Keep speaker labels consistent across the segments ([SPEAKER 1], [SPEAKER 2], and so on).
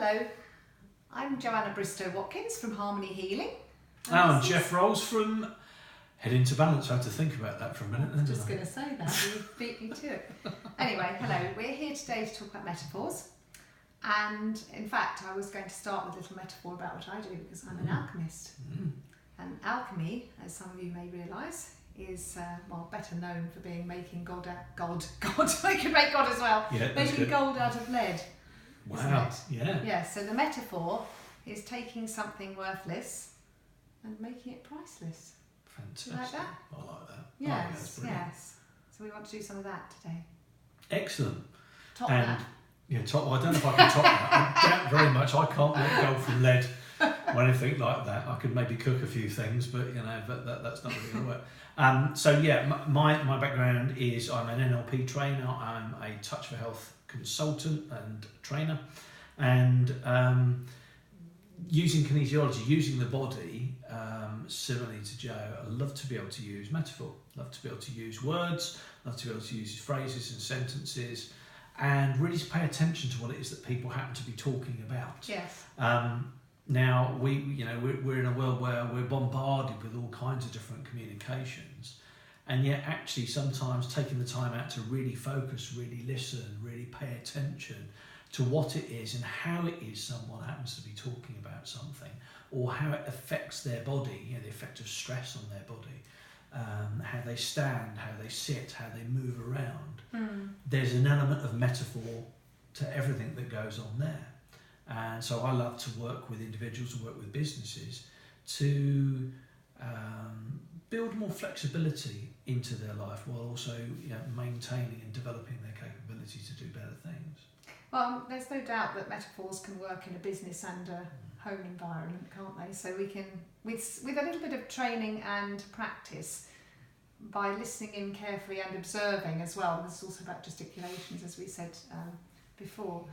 [SPEAKER 1] Hello, I'm Joanna Bristow-Watkins from Harmony Healing.
[SPEAKER 2] And Geoff Rolls from Head Into Balance. I had to think about that for a minute.
[SPEAKER 1] I was just going to say that, you beat me to it. Anyway, hello, we're here today to talk about metaphors. And in fact, I was going to start with a little metaphor about what I do because I'm an alchemist. And alchemy, as some of you may realise, is better known for being making God. I could make God as well.
[SPEAKER 2] Yeah,
[SPEAKER 1] making gold out of lead.
[SPEAKER 2] Wow. Yeah.
[SPEAKER 1] Yeah. So the metaphor is taking something worthless and making it priceless.
[SPEAKER 2] Fantastic.
[SPEAKER 1] You like that?
[SPEAKER 2] I like that.
[SPEAKER 1] Yes. Yes. So we want to do some of that today.
[SPEAKER 2] Excellent.
[SPEAKER 1] Top
[SPEAKER 2] and,
[SPEAKER 1] that.
[SPEAKER 2] Yeah, top. Well, I don't know if I can top that. I doubt very much. I can't make gold from lead or anything like that. I could maybe cook a few things, but that's not really going to work. My background is I'm an NLP trainer. I'm a Touch for Health consultant and trainer, and using kinesiology, using the body, similarly to Joe, I love to be able to use metaphor, love to be able to use words, love to be able to use phrases and sentences, and really to pay attention to what it is that people happen to be talking about.
[SPEAKER 1] Yes.
[SPEAKER 2] Now we're in a world where we're bombarded with all kinds of different communications, and yet actually sometimes taking the time out to really focus, really listen, really pay attention to what it is and how it is someone happens to be talking about something, or how it affects their body, the effect of stress on their body, how they stand, how they sit, how they move around. There's an element of metaphor to everything that goes on there. And so I love to work with individuals and work with businesses to build more flexibility into their life while also maintaining and developing their capability to do better things.
[SPEAKER 1] Well, there's no doubt that metaphors can work in a business and a home environment, can't they? So we can, with a little bit of training and practice, by listening in carefully and observing as well, this is also about gesticulations, as we said before,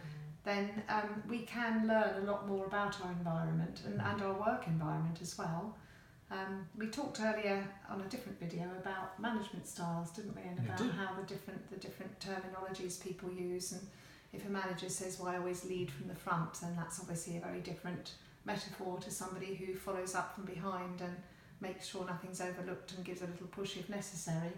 [SPEAKER 1] then we can learn a lot more about our environment and our work environment as well. We talked earlier on a different video about management styles, didn't we? And about how the different terminologies people use. And if a manager says, well, I always lead from the front, then that's obviously a very different metaphor to somebody who follows up from behind and makes sure nothing's overlooked and gives a little push if necessary.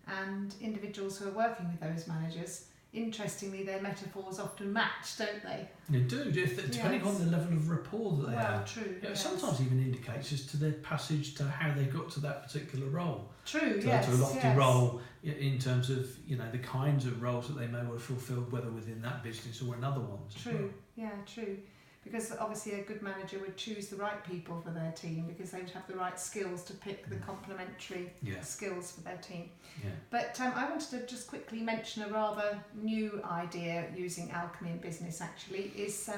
[SPEAKER 1] And individuals who are working with those managers, interestingly, their metaphors often match, don't they?
[SPEAKER 2] They do, depending on the level of rapport that they have.
[SPEAKER 1] True.
[SPEAKER 2] Sometimes even indicates as to their passage to how they got to that particular role.
[SPEAKER 1] True,
[SPEAKER 2] to a lofty role in terms of the kinds of roles that they may well have fulfilled, whether within that business or in other ones.
[SPEAKER 1] True, true. Because obviously a good manager would choose the right people for their team because they would have the right skills to pick the complementary skills for their team.
[SPEAKER 2] Yeah.
[SPEAKER 1] But I wanted to just quickly mention a rather new idea using alchemy in business actually, is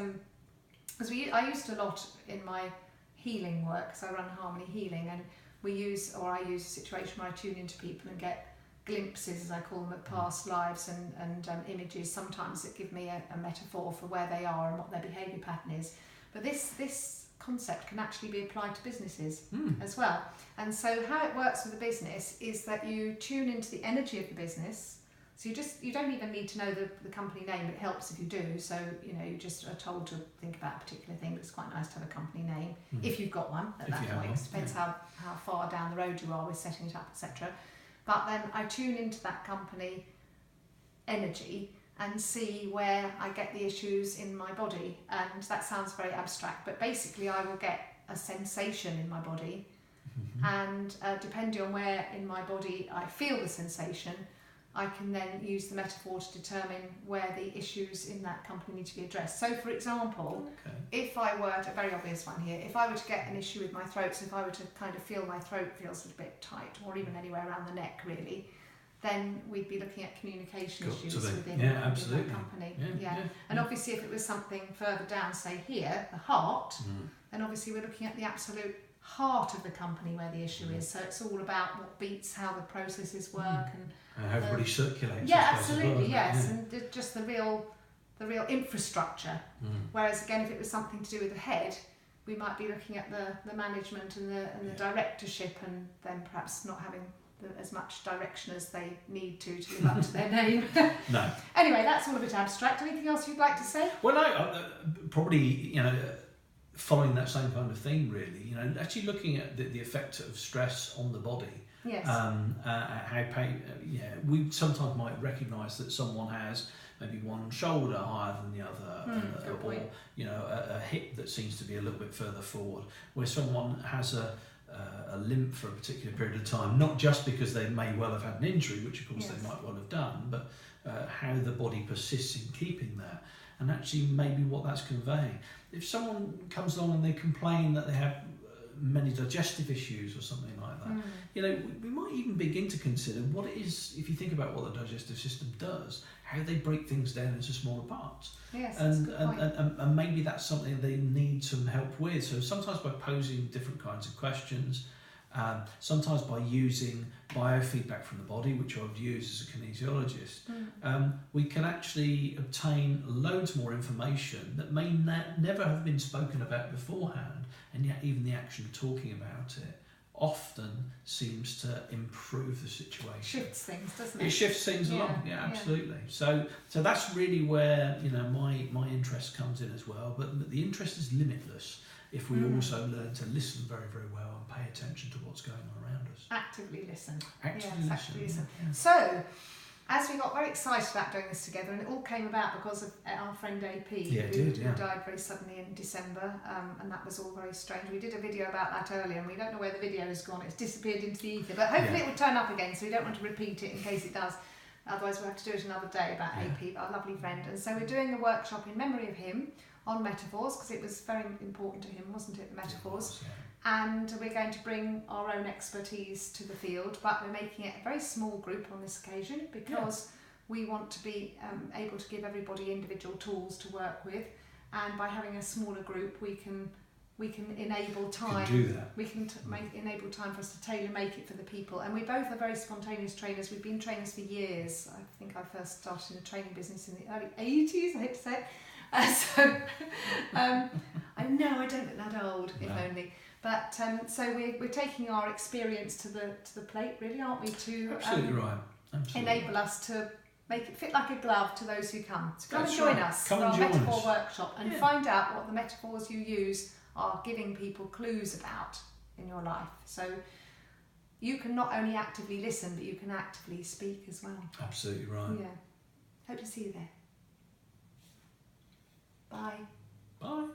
[SPEAKER 1] because I used a lot in my healing work, because I run Harmony Healing, and I use a situation where I tune into people and get glimpses, as I call them, of past lives and images sometimes that give me a metaphor for where they are and what their behaviour pattern is. But this concept can actually be applied to businesses as well. And so how it works with a business is that you tune into the energy of the business. So you don't even need to know the company name. It helps if you do. So you just are told to think about a particular thing. But it's quite nice to have a company name if you've got one at that point. It depends how far down the road you are with setting it up, etc. But then I tune into that company energy and see where I get the issues in my body. And that sounds very abstract, but basically I will get a sensation in my body. And depending on where in my body I feel the sensation, I can then use the metaphor to determine where the issues in that company need to be addressed. So for example, if I were to, a very obvious one here, if I were to get an issue with my throat, so if I were to kind of feel my throat feels a little bit tight, or even anywhere around the neck really, then we'd be looking at communication issues within that company. And obviously if it was something further down, say here, the heart, then obviously we're looking at the absolute heart of the company where the issue is. So it's all about what beats, how the processes work, and
[SPEAKER 2] how everybody circulates.
[SPEAKER 1] Yeah, absolutely, and just the real infrastructure. Whereas again, if it was something to do with the head, we might be looking at the management and the directorship, and then perhaps not having as much direction as they need to live up to their name.
[SPEAKER 2] No.
[SPEAKER 1] Anyway, that's all a bit abstract. Anything else you'd like to say?
[SPEAKER 2] Well, no, probably, following that same kind of theme, really, actually looking at the effect of stress on the body.
[SPEAKER 1] Yes.
[SPEAKER 2] How pain, we sometimes might recognise that someone has maybe one shoulder higher than the other, or a hip that seems to be a little bit further forward, where someone has a limp for a particular period of time, not just because they may well have had an injury, which of course they might well have done, but how the body persists in keeping that, and actually maybe what that's conveying. If someone comes along and they complain that they have many digestive issues or something like that, we might even begin to consider what it is, if you think about what the digestive system does, how they break things down into smaller parts.
[SPEAKER 1] Yes,
[SPEAKER 2] and maybe that's something they need some help with. So sometimes by posing different kinds of questions, sometimes by using biofeedback from the body, which I've used as a kinesiologist, we can actually obtain loads more information that may never have been spoken about beforehand, and yet even the action of talking about it often seems to improve the situation.
[SPEAKER 1] Shifts things, doesn't it?
[SPEAKER 2] It shifts things along, absolutely. So that's really where my interest comes in as well. But the interest is limitless if we also learn to listen very, very well and pay attention to what's going on around us.
[SPEAKER 1] Actively listen.
[SPEAKER 2] Actively listen. Yeah.
[SPEAKER 1] So, as we got very excited about doing this together, and it all came about because of our friend AP, who died very suddenly in December, and that was all very strange. We did a video about that earlier, and we don't know where the video has gone. It's disappeared into the ether, but hopefully it will turn up again, so we don't want to repeat it in case it does. Otherwise we'll have to do it another day about AP, our lovely friend. And so we're doing a workshop in memory of him on metaphors, because it was very important to him, wasn't it, the metaphors? And we're going to bring our own expertise to the field, but we're making it a very small group on this occasion because we want to be able to give everybody individual tools to work with, and by having a smaller group we can enable time. We can enable time for us to tailor make it for the people. And we both are very spontaneous trainers. We've been trainers for years. I think I first started in the training business in the early 80s, I hate to say it. I know I don't look that old, if only. But so we're taking our experience to the plate, really, aren't we? To
[SPEAKER 2] absolutely right. Absolutely.
[SPEAKER 1] Enable us to make it fit like a glove to those who come. So come and join us for our
[SPEAKER 2] join
[SPEAKER 1] metaphor
[SPEAKER 2] us.
[SPEAKER 1] workshop and find out what the metaphors you use are giving people clues about in your life. So you can not only actively listen, but you can actively speak as well.
[SPEAKER 2] Absolutely right.
[SPEAKER 1] Yeah. Hope to see you there. Bye.
[SPEAKER 2] Bye.